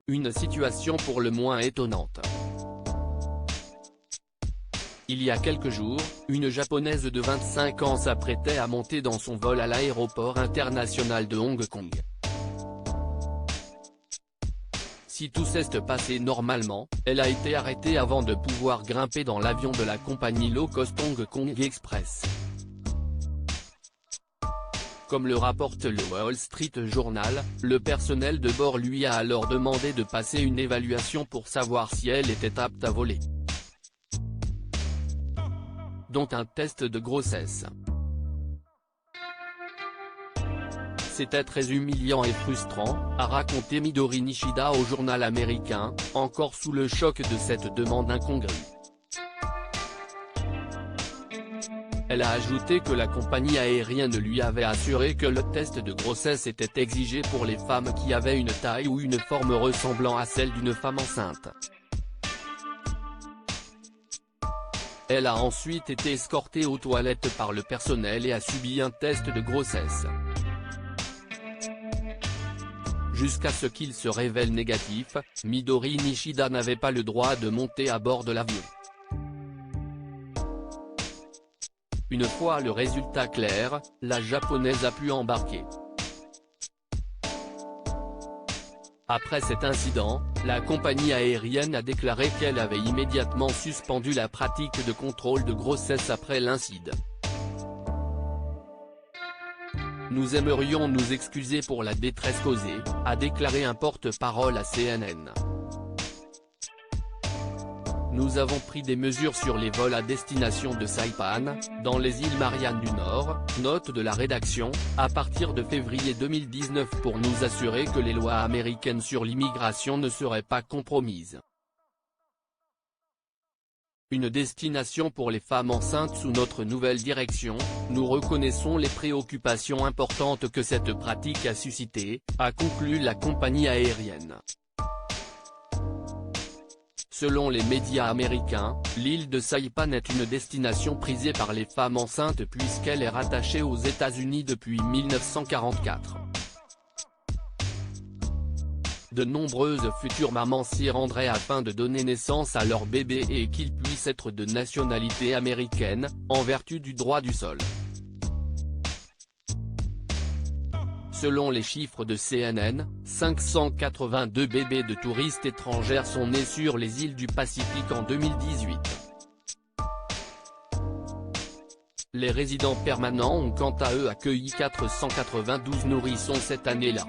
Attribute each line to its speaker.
Speaker 1: une situation pour le moins étonnante. Il y a quelques jours, une Japonaise de 25 ans s'apprêtait à monter dans son vol à l'aéroport international de Hong Kong. Si tout s'est passé normalement, elle a été arrêtée avant de pouvoir grimper dans l'avion de la compagnie low-cost Hong Kong Express. Comme le rapporte le Wall Street Journal, le personnel de bord lui a alors demandé de passer une évaluation pour savoir si elle était apte à voler, dont un test de grossesse. C'était très humiliant et frustrant, a raconté Midori Nishida au journal américain, encore sous le choc de cette demande incongrue. Elle a ajouté que la compagnie aérienne lui avait assuré que le test de grossesse était exigé pour les femmes qui avaient une taille ou une forme ressemblant à celle d'une femme enceinte. Elle a ensuite été escortée aux toilettes par le personnel et a subi un test de grossesse, jusqu'à ce qu'il se révèle négatif. Midori Nishida n'avait pas le droit de monter à bord de l'avion. Une fois le résultat clair, la japonaise a pu embarquer. Après cet incident, la compagnie aérienne a déclaré qu'elle avait immédiatement suspendu la pratique de contrôle de grossesse après l'incident. Nous aimerions nous excuser pour la détresse causée, a déclaré un porte-parole à CNN. Nous avons pris des mesures sur les vols à destination de Saipan, dans les îles Mariannes du Nord, note de la rédaction, à partir de février 2019 pour nous assurer que les lois américaines sur l'immigration ne seraient pas compromises. Une destination pour les femmes enceintes sous notre nouvelle direction, nous reconnaissons les préoccupations importantes que cette pratique a suscitées, a conclu la compagnie aérienne. Selon les médias américains, l'île de Saipan est une destination prisée par les femmes enceintes puisqu'elle est rattachée aux États-Unis depuis 1944. De nombreuses futures mamans s'y rendraient afin de donner naissance à leur bébé et qu'ils puissent être de nationalité américaine, en vertu du droit du sol. Selon les chiffres de CNN, 582 bébés de touristes étrangères sont nés sur les îles du Pacifique en 2018. Les résidents permanents ont quant à eux accueilli 492 nourrissons cette année-là.